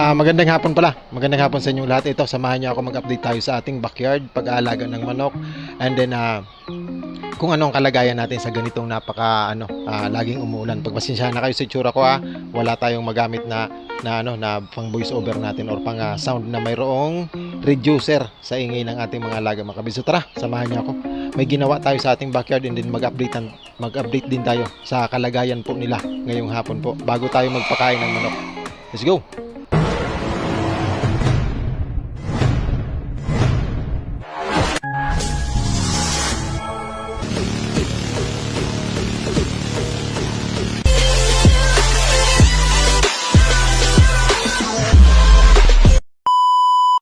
Magandang hapon pala. Magandang hapon sa inyong lahat. Ito, samahan niyo ako mag-update tayo sa ating backyard, pag-aalaga ng manok. And then kung anong kalagayan natin sa ganitong laging umuulan. Pagpasensyahan na kayo sa itsura ko wala tayong magamit na pang voice over natin or pang sound na mayroong reducer sa ingay ng ating mga alaga mga kabis. So tara, samahan niyo ako. May ginawa tayo sa ating backyard and then mag-update din tayo sa kalagayan po nila ngayong hapon po bago tayo magpakain ng manok. Let's go!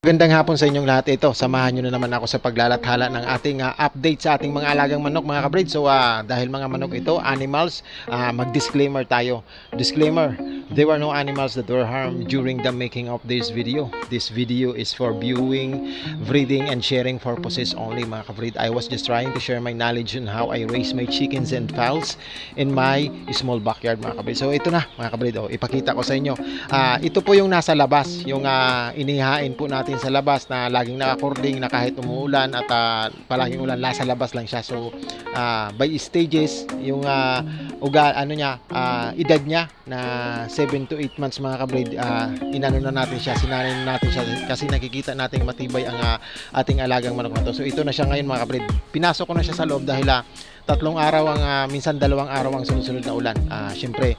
Magandang hapon sa inyong lahat. Ito, samahan nyo na naman ako sa paglalathala ng ating update sa ating mga alagang manok mga kabrid. So dahil mga manok ito, animals, mag-disclaimer tayo. Disclaimer, there were no animals that were harmed during the making of this video. This video is for viewing, breeding, and sharing purposes only mga kabrid. I was just trying to share my knowledge on how I raise my chickens and fowls in my small backyard mga kabrid. So ito na mga kabrid, ipakita ko sa inyo. Ito po yung nasa labas, yung inihain po natin sa labas na laging nakakording na kahit umuulan at palaging ulan, nasa labas lang siya. So by stages yung edad niya na 7 to 8 months mga kabrid, inano na natin siya, sinanin na natin siya kasi nakikita nating matibay ang ating alagang manok na to. So ito na siya ngayon mga kabrid. Pinasok ko na siya sa loob dahil 3 araw minsan 2 araw ang sunod-sunod na ulan. Syempre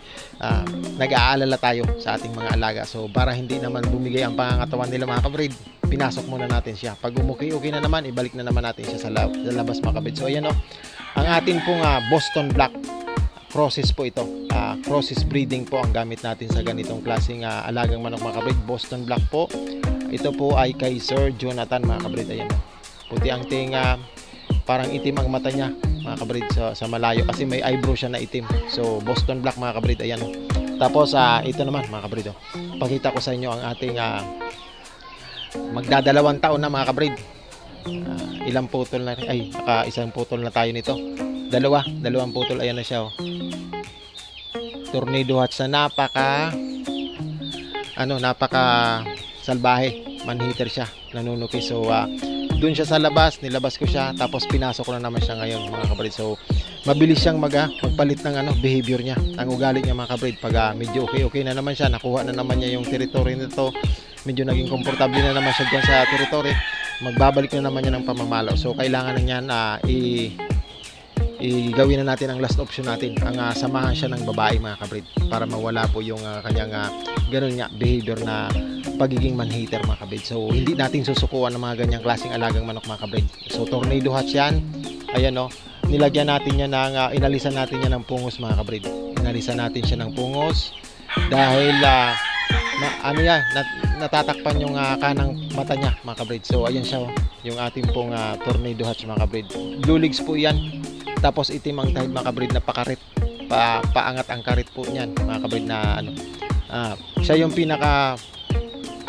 nag-aalala tayo sa ating mga alaga. So para hindi naman bumigay ang pangangatawan nila mga kabrid, pinasok muna natin siya. Pag okay na naman, ibalik na naman natin siya sa labas mga kabrid. So ayan ang atin pong Boston Black crosses po ito. Crosses breeding po ang gamit natin sa ganitong klaseng alagang manok mga kabrid. Boston Black po. Ito po ay kay Sir Jonathan mga kabrid. Ayan puti ang tinga, parang itim ang mata niya mga kabrid sa malayo kasi may eyebrow siya na itim. So Boston Black mga kabrid, ayan Tapos ito naman mga kabrid, pakita ko sa inyo ang ating magdadalawang taon na mga kabrid. Ilang putol na isang putol na tayo nito. Dalawang putol, ayan na siya Tornado hatch na napaka salbahe, manhitter siya, nanunuki. So doon siya sa labas, nilabas ko siya, tapos pinasok ko na naman siya ngayon mga kabrid. So mabilis siyang magpalit ng behavior niya, ang ugali niya mga kabrid. Pag medyo okay na naman siya, nakuha na naman niya yung territory nito, medyo naging komportable na naman siya dyan sa territory, magbabalik na naman niya ng pamamalaw. So kailangan na niyan gawin na natin ang last option natin, ang samahan siya ng babae mga kabrid, para mawala po yung kanyang ganun nga behavior na pagiging manhitter mga kabrid. So hindi natin susukuan ng mga ganyang klaseng alagang manok mga kabrid. So tornado hatch yan, ayan nilagyan natin yan inalisan natin yan ng pungos mga kabrid. Inalisan natin siya ng pungos dahil natatakpan yung kanang mata niya mga kabrid. So ayan siya yung ating pong tornado hatch mga kabrid. Blue legs po yan, tapos itim ang tahid mga kabrid na pakarit, paangat ang karit po niyan mga kabrid na siya yung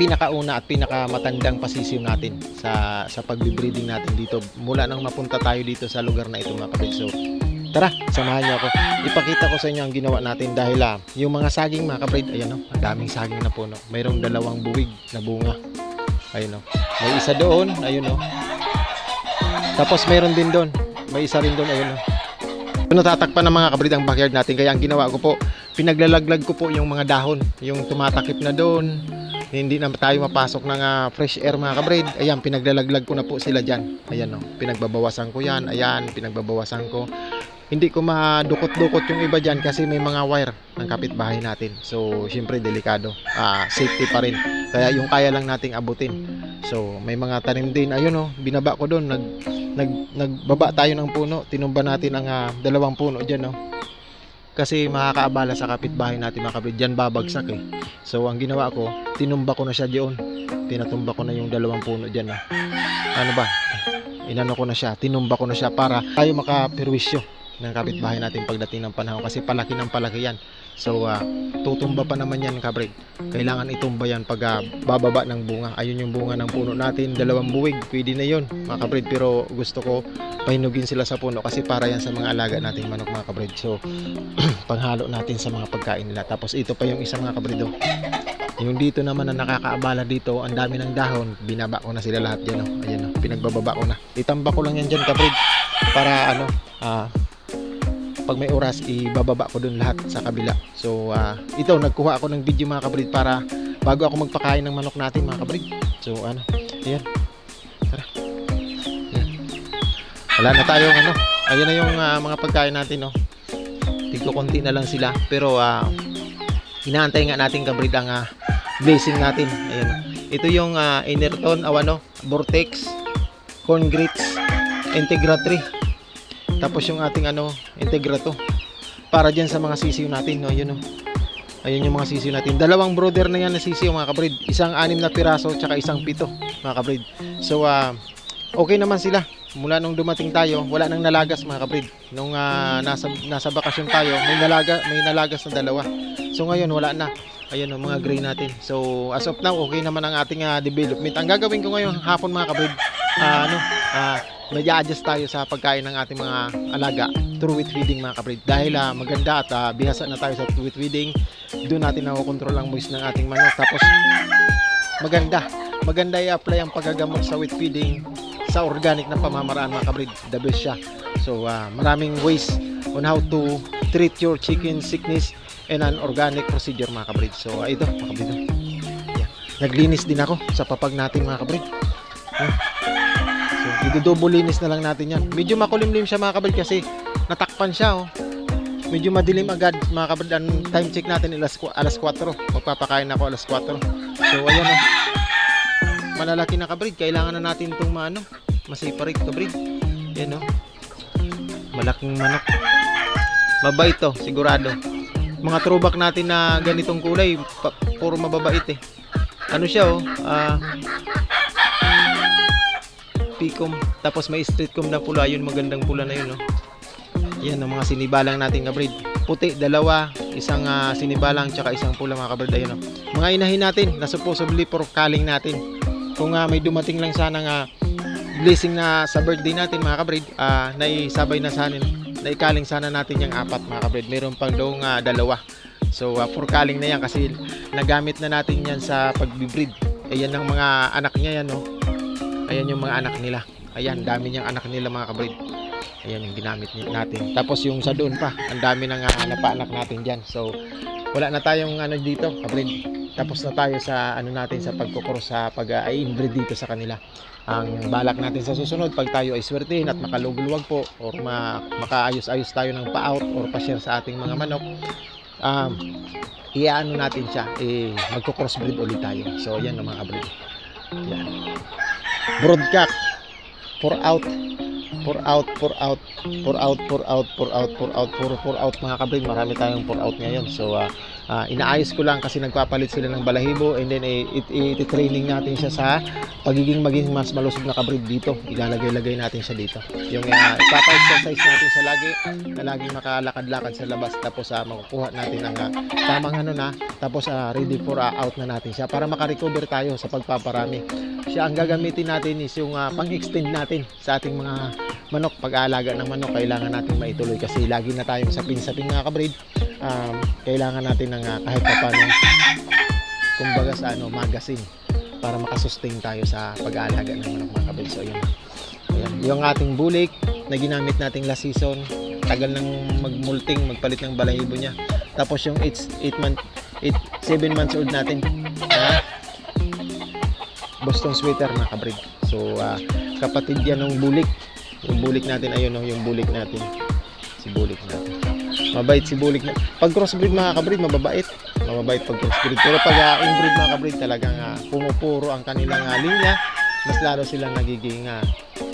pinakauna at pinakamatandang pasisiw natin sa pagbibreeding natin dito mula nang mapunta tayo dito sa lugar na ito mga kabrid. So tara, samahan niyo ako, ipakita ko sa inyo ang ginawa natin dahil yung mga saging mga kabrid, ayan ang daming saging na puno, mayroong 2 buwig na bunga, ayun may isa doon, ayun tapos mayroon din doon, may isa rin doon, ayun natatakpan ng mga kabrid ang backyard natin. Kaya ang ginawa ko po, pinaglalaglag ko po yung mga dahon, yung tumatakip na doon, hindi na tayo mapasok ng fresh air mga kabrid. Ayan, pinaglalaglag ko na po sila dyan. Ayan pinagbabawasan ko yan. Ayan, pinagbabawasan ko. Hindi ko madukot-dukot yung iba dyan kasi may mga wire ng kapitbahay natin. So syempre delikado, safety pa rin, kaya yung kaya lang nating abutin. So may mga tanim din, ayun binaba ko doon, nagbaba tayo ng puno, tinumba natin ang 2 puno dyan kasi makakaabala sa kapitbahay natin mga kabrid, dyan babagsak So ang ginawa ko, tinumba ko na siya diyon, tinatumba ko na yung 2 puno dyan inano ko na siya, tinumba ko na siya para tayo makapirwisyo ng kapitbahay natin pagdating ng panahon kasi palaki ng palaki yan. So tutumba pa naman yan kabrid, kailangan itumba yan pag bababa ng bunga. Ayun yung bunga ng puno natin, 2 buwig, pwede na yun mga kabrid, pero gusto ko pahinugin sila sa puno kasi para yan sa mga alaga nating manok mga kabrid. So panghalo natin sa mga pagkain nila. Tapos ito pa yung isa mga kabrid, Yung dito naman na nakakaabala dito, ang dami ng dahon, binaba ko na sila lahat dyan. Oh. Ayan, oh, pinagbababa ko na. Itamba ko lang yan dyan, kabrid, para ano, pag may oras, ibababa ko dun lahat sa kabila. So, ito, nagkuha ako ng video mga kabrid para bago ako magpakain ng manok natin mga kabrid. So, ano, ayan. Tara. Ayan. Wala na tayong ano. Ayan na yung mga pagkain natin, no. Tigko konti na lang sila. Pero, inaantay nga natin kabrid ang blazing natin. Ayan. Ito yung Enerton, Vortex, Corn Grits, Integra 3. Tapos yung ating Integra 2. Para dyan sa mga sisiyo natin, no. Yun, no. Ayun yung mga sisiyo natin. Dalawang brother na yan na sisiyo mga kabrid. Isang 6 na piraso tsaka isang 7 mga kabrid. So okay naman sila. Mula nung dumating tayo, wala nang nalagas mga kabrid. Nung nasa bakasyon tayo, may nalagas na 2. So ngayon wala na. Ayun yung mga gray natin. So as of now, okay naman ang ating development. Ang gagawin ko ngayon hapon mga kabrid, mag-adjust tayo sa pagkain ng ating mga alaga through with feeding mga kabrid. Dahil maganda at bihasa na tayo sa with feeding, doon natin nakokontrol ang moist ng ating manok. Tapos maganda i-apply ang paggagamot sa with feeding sa organic na pamamaraan mga kabrid. The best siya. So maraming ways on how to treat your chicken sickness and an organic procedure mga kabrid. So ito mga kabrid, yeah. Naglinis din ako sa papag natin mga kabrid. So idudouble linis na lang natin yan. Medyo makulimlim siya mga kabrid kasi natakpan siya, oh. Medyo madilim agad mga kabrid. Ang time check natin alas 4. Magpapakain ako alas 4. So ayan, oh. Malalaki na kabrid. Kailangan na natin itong ma-separate kabrid. Yan, oh. Malaking manok. Mabait to, sigurado. Mga throwback natin na ganitong kulay, puro mababait eh. Ano siya, oh. Picom. Tapos may street comb na pula. Yun, magandang pula na yun, oh. Yan ang mga sinibalang natin kabrid. Puti, 2, isang sinibalang tsaka isang pula mga kabrid. Ayun, oh. Mga inahin natin na supposedly for calling natin. Kung may dumating lang sana blessing na sa birthday natin mga kabrid, naisabay na sana, naikaling sana natin yung 4 mga kabrid. Meron pang doong 2. So for calling na yan kasi nagamit na natin yan sa pagbibreed. Ayan ang mga anak niya yan, no. Ayan yung mga anak nila. Ayan, dami niyang anak nila mga kabrid. Ayan yung ginamit natin. Tapos yung sa doon pa, ang dami nang napaanak natin dyan. So wala na tayong dito kabrid. Tapos na tayo sa natin sa pagkukros sa pag-inbreed dito sa kanila. Ang balak natin sa susunod, pag tayo ay swertihin at makalugluwag po or makaayos-ayos tayo ng pa-out or pa-share sa ating mga manok, iaano natin siya, magko-crossbreed ulit tayo. So yan ang mga kabrid. Yan. Broadcock, pour out mga kabrid. Marami tayong pour out ngayon. So inaayos ko lang kasi nagpapalit sila ng balahibo, and then i-training natin siya sa maging mas malusog na kabrid dito. Ilalagay natin siya dito. Yung ipapa-exercise natin sa na laging makalakad-lakad sa labas. Tapos makukuha natin ang tamang tapos ready for out na natin siya para makarecover tayo sa pagpaparami. Siya ang gagamitin natin is yung pang-extend natin sa ating mga manok. Pag-aalaga ng manok, kailangan natin maituloy kasi lagi na tayong sapin-sapin mga kabrid. Kailangan natin ng kahit pa paano, kumbaga sa magazine para makasustain tayo sa pag-aalaga ng manok mga kabrid. So ayan. Yung ating bulik na ginamit nating last season, tagal nang magmulting, magpalit ng balahibo niya. Tapos yung 7 months old natin, Boston sweater mga kabrid. So kapatid yan ng bulik. Yung bulik natin, ayun, yung bulik natin. Si bulik natin. Mabait si bulik na. Pag crossbreed mga kabrid, mababait pag crossbreed. Pero pag inbreed mga kabrid, talagang pumupuro ang kanilang linya. Mas lalo silang nagiging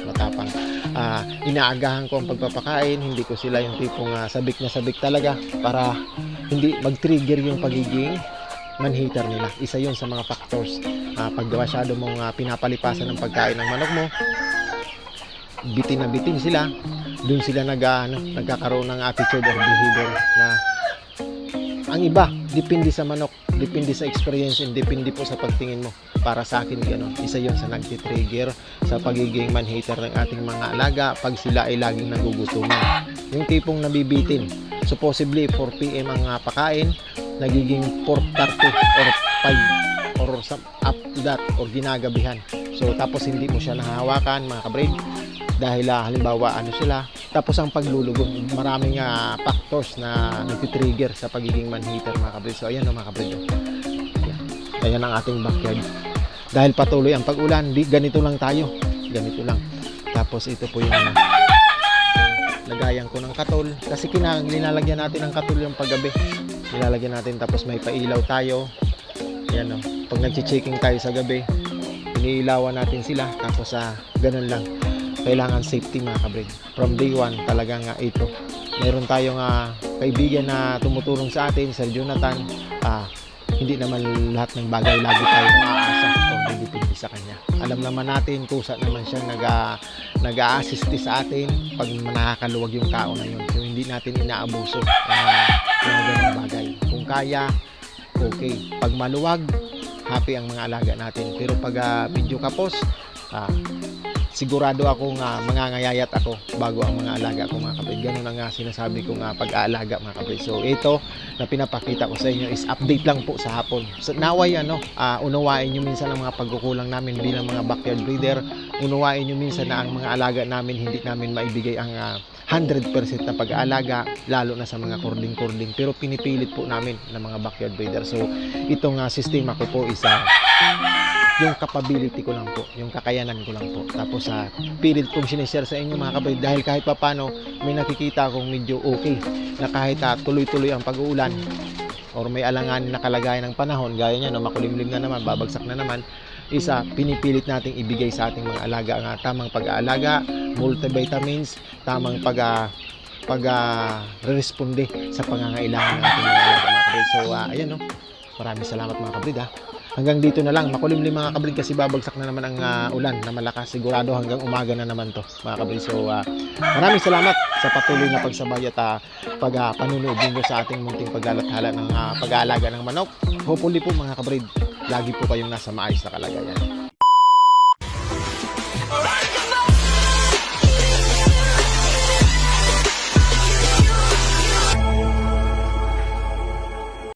matapang. Inaagahan ko ang pagpapakain. Hindi ko sila yung tipong sabik na sabik talaga para hindi mag-trigger yung pagiging man-hater nila. Isa yun sa mga factors. Pag masyado mong pinapalipasan ng pagkain ng manok mo, bitin na bitin sila, doon sila nagkakaroon ng attitude or behavior na ang iba, depende sa manok, depende sa experience, and depende po sa pagtingin mo. Para sa akin, isa yon sa nagtitrigger sa pagiging man-hater ng ating mga alaga pag sila ay laging nagugutuman. Yung tipong nabibitin, supposedly 4 PM ang pakain, nagiging 4:30 or 5 or up to that or ginagabihan. So tapos hindi mo siya nahahawakan mga kabrid dahil halimbawa ano sila, tapos ang paglulugong maraming factors na nagtitrigger sa pagiging manhitter mga kabrid. So ayan mga kabrid, ayan ang ating backyard. Dahil patuloy ang pag-ulan, ganito lang tayo, ganito lang. Tapos ito po yung lagayan ko ng katol kasi nilalagyan natin ng katol yung paggabi, nilalagyan natin, tapos may pailaw tayo. Ayan o, pag nag-checking tayo sa gabi, iniilawan natin sila. Tapos ganun lang, kailangan safety mga kabrid. From day 1 talagang ito. Meron tayong kaibigan na tumutulong sa atin, Sir Jonathan. Hindi naman lahat ng bagay lagi tayo maaasa o didepende sa kanya. Alam naman natin kusa naman siya nag-a-assist sa atin pag nakakaluwag yung tao na yun. So hindi natin inaabuso yung ganung bagay. Kung kaya, okay. Pag maluwag, happy ang mga alaga natin. Pero pag medyo kapos, sigurado akong mangangayayat ako bago ang mga alaga ko mga kabrid. Ganun ang sinasabi kong pag-aalaga mga kabrid. So ito na pinapakita ko sa inyo is update lang po sa hapon. So naway unawain nyo minsan ang mga pagkukulang namin bilang mga backyard breeder. Unawain nyo minsan na ang mga alaga namin hindi namin maibigay ang 100% na pag-aalaga, lalo na sa mga kording-kording. Pero pinipilit po namin ng mga backyard breeder. So itong sistema ko po is yung capability ko lang po, yung kakayanan ko lang po. Tapos pilit kong sinishare sa inyo mga kabrid dahil kahit papano may nakikita akong medyo okay na kahit tuloy-tuloy ang pag-uulan or may alanganin na kalagayan ng panahon, gaya niya makulimlim na naman, babagsak na naman, pinipilit nating ibigay sa ating mga alaga ang tamang pag-aalaga, multivitamins, tamang responde sa pangangailangan ng ating mga alaga mga kabrid. So ayan maraming salamat mga kabrid Hanggang dito na lang, makulimlim mga kabrid kasi babagsak na naman ang ulan na malakas. Sigurado hanggang umaga na naman to mga kabrid. So maraming salamat sa patuloy na pagsabay at panunood ninyo sa ating munting paglalathala ng pag-aalaga ng manok. Hopefully po mga kabrid, lagi po kayong nasa maayos na kalagayan.